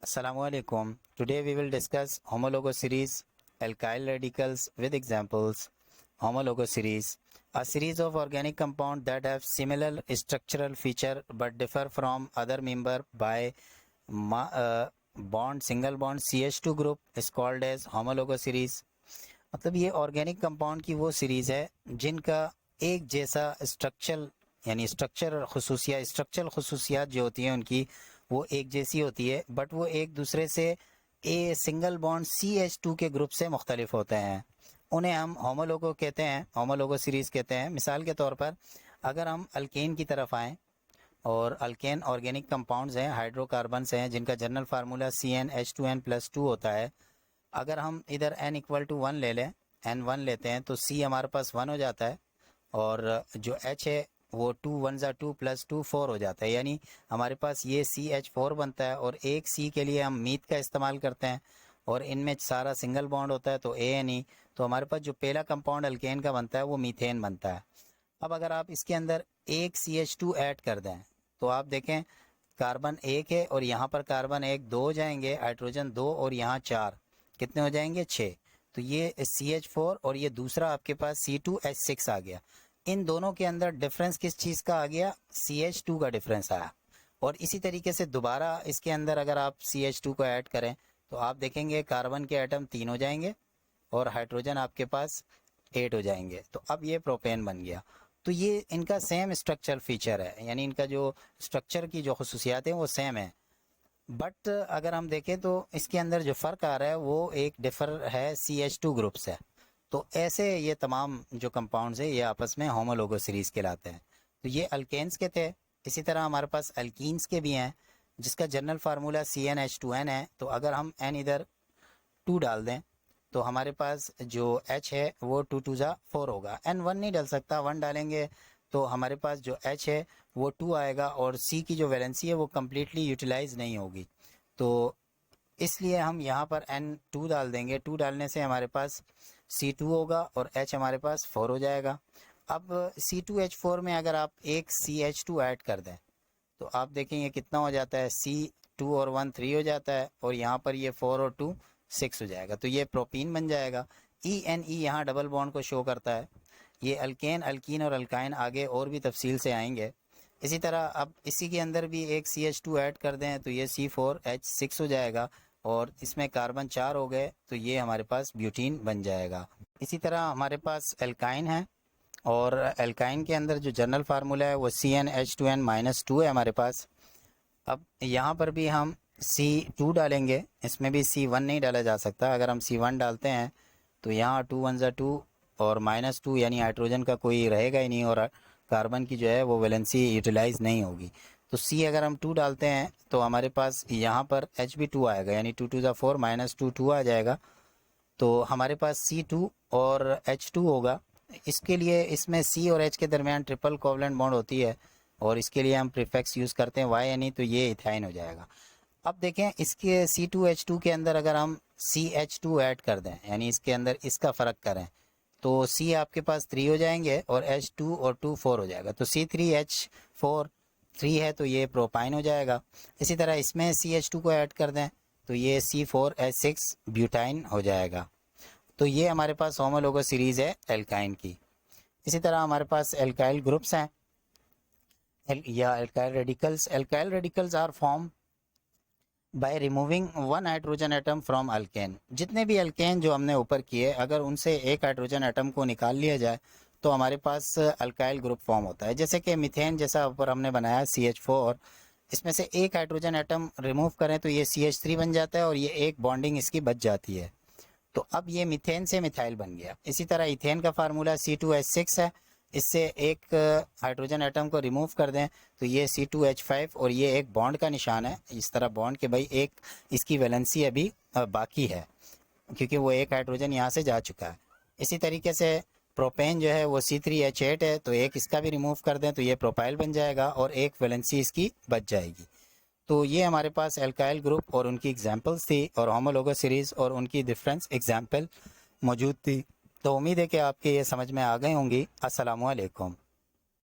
Assalamualaikum. Today we will discuss homologous series, alkyl radicals with examples. Homologous series, a series of organic compounds that have similar structural feature but differ from other member by bond, single bond CH2 group is called as homologous series. मतलब ये organic compound की वो series है जिनका एक जैसा structure यानी structural खसूसियात जो होती हैं उनकी वो एक जैसी होती है, बट वो एक दूसरे से ए सिंगल बॉन्ड CH2 के ग्रुप से मुख्तलिफ होते हैं। उन्हें हम होमोलोगो कहते हैं, होमोलोगो सीरीज कहते हैं। मिसाल के तौर पर अगर हम अल्केन की तरफ आएँ, और अल्केन ऑर्गेनिक कंपाउंड्स हैं, हाइड्रोकार्बन्स हैं जिनका जनरल फार्मूला CnH2n+2 होता है। अगर हम इधर n=1 ले लें, n1 लेते हैं तो C हमारे पास 1 हो जाता है, और जो H है वो 2 1 + 2 + 2 4 हो जाता है, यानी हमारे पास ये CH4 बनता है। और एक C के लिए हम मीथ का इस्तेमाल करते हैं और इनमें सारा सिंगल बॉन्ड होता है तो ANE, तो हमारे पास जो पहला कंपाउंड अल्केन का बनता है वो मीथेन बनता है। अब अगर आप इसके अंदर एक CH2 ऐड कर दें तो आप देखें कार्बन 1 है और यहाँ पर कार्बन 1 2 हो जाएंगे, हाइड्रोजन 2 और यहाँ 4, कितने हो जाएंगे 6। तो ये CH4 और ये दूसरा आपके पास C2H6 आ गया। इन दोनों के अंदर डिफरेंस किस चीज़ का आ गया? CH2 का डिफरेंस आया। और इसी तरीके से दोबारा इसके अंदर अगर आप CH2 को ऐड करें तो आप देखेंगे कार्बन के एटम 3 हो जाएंगे और हाइड्रोजन आपके पास 8 हो जाएंगे। तो अब ये प्रोपेन बन गया। तो ये इनका सेम स्ट्रक्चरल फीचर है, यानी इनका जो स्ट्रक्चर की जो खसूसियात हैं वो सेम है। बट अगर हम देखें तो इसके अंदर जो फ़र्क आ रहा है वो एक डिफर है CH2 ग्रुप से। तो ऐसे ये तमाम जो कंपाउंड्स है ये आपस में होमोलोगो सीरीज़ कहलाते हैं। तो ये अल्केन्स के थे। इसी तरह हमारे पास अल्कीन्स के भी हैं जिसका जनरल फार्मूला CnH2n है। तो अगर हम n इधर 2 डाल दें तो हमारे पास जो H है वो 2 2 ज़ा 4 होगा। n1 नहीं डाल सकता, 1 डालेंगे तो हमारे पास जो H है वो 2 आएगा और C की जो वैलेंसी है वो कम्प्लीटली यूटिलाइज नहीं होगी। तो इसलिए हम यहाँ पर n2 डाल देंगे। 2 डालने से हमारे पास C2 होगा और H हमारे पास 4 हो जाएगा। अब C2H4 में अगर आप एक CH2 ऐड कर दें तो आप देखेंगे कितना हो जाता है, C2 और 1 3 हो जाता है और यहाँ पर ये 4 और 2 6 हो जाएगा। तो ये प्रोपीन बन जाएगा। ENE यहाँ डबल बॉन्ड को शो करता है। ये अल्केन, अल्कीन और अल्काइन आगे और भी तफसील से आएंगे। इसी तरह अब इसी के अंदर भी एक CH2 ऐड कर दें तो ये C4H6 हो जाएगा और इसमें कार्बन 4 हो गए तो ये हमारे पास ब्यूटीन बन जाएगा। इसी तरह हमारे पास एल्काइन है और एल्काइन के अंदर जो जनरल फार्मूला है वो CnH2n-2 है हमारे पास। अब यहाँ पर भी हम C2 डालेंगे, इसमें भी C1 नहीं डाला जा सकता। अगर हम C1 डालते हैं तो यहाँ 2 1 + 2 और -2 यानी हाइड्रोजन का कोई रहेगा ही नहीं और कार्बन की जो है वो वैलेंसी यूटिलाइज नहीं होगी। तो C अगर हम 2 डालते हैं तो हमारे पास यहाँ पर H भी 2 आएगा, यानी 2 2 ज़ा 4 -2 2 आ जाएगा। तो हमारे पास C2 और H2 होगा। इसके लिए इसमें C और H के दरमियान ट्रिपल कोवलेंट बॉन्ड होती है और इसके लिए हम प्रीफिक्स यूज़ करते हैं Y, यानी तो ये इथाइन हो जाएगा। अब देखें इसके C2H2 के अंदर अगर हम CH2 ऐड कर दें, यानी इसके अंदर इसका फ़र्क करें तो C आपके पास 3 हो जाएंगे और H2 और 2 4 हो जाएगा। तो C3H4 3 है तो ये प्रोपाइन हो जाएगा। इसी तरह इसमें CH2 को ऐड कर दें तो ये C4H6 ब्यूटाइन हो जाएगा। तो ये हमारे पास होमोलोगो सीरीज़ है एल्काइन की। इसी तरह हमारे पास एल्काइल ग्रुप्स हैं या alkyl radicals. Alkyl radicals are form by removing 1 hydrogen atom from alkane. जितने भी अल्केन जो हमने ऊपर किए, अगर उनसे एक हाइड्रोजन एटम को निकाल लिया जाए तो हमारे पास अल्काइल ग्रुप फॉर्म होता है। जैसे कि मीथेन जैसा ऊपर हमने बनाया CH4, इसमें से एक हाइड्रोजन एटम रिमूव करें तो ये CH3 बन जाता है और ये एक बॉन्डिंग इसकी बच जाती है। तो अब ये मीथेन से मिथाइल बन गया। इसी तरह इथेन का फार्मूला C2H6 है। इससे एक हाइड्रोजन एटम को रिमूव कर दें तो ये C2H5 और ये एक बॉन्ड का निशान है, इस तरह बॉन्ड के भाई एक इसकी वैलेंसी अभी बाकी है क्योंकि वो एक हाइड्रोजन यहाँ से जा चुका है। इसी तरीके से प्रोपेन जो है वो C3H8 है, तो एक इसका भी रिमूव कर दें तो ये प्रोपाइल बन जाएगा और एक वैलेंसी इसकी बच जाएगी। तो ये हमारे पास एल्काइल ग्रुप और उनकी एग्जांपल्स थी और होमोलोगो सीरीज़ और उनकी डिफरेंस एग्जांपल मौजूद थी। तो उम्मीद है कि आपके ये समझ में आ गए होंगी। अस्सलामु अलैकुम।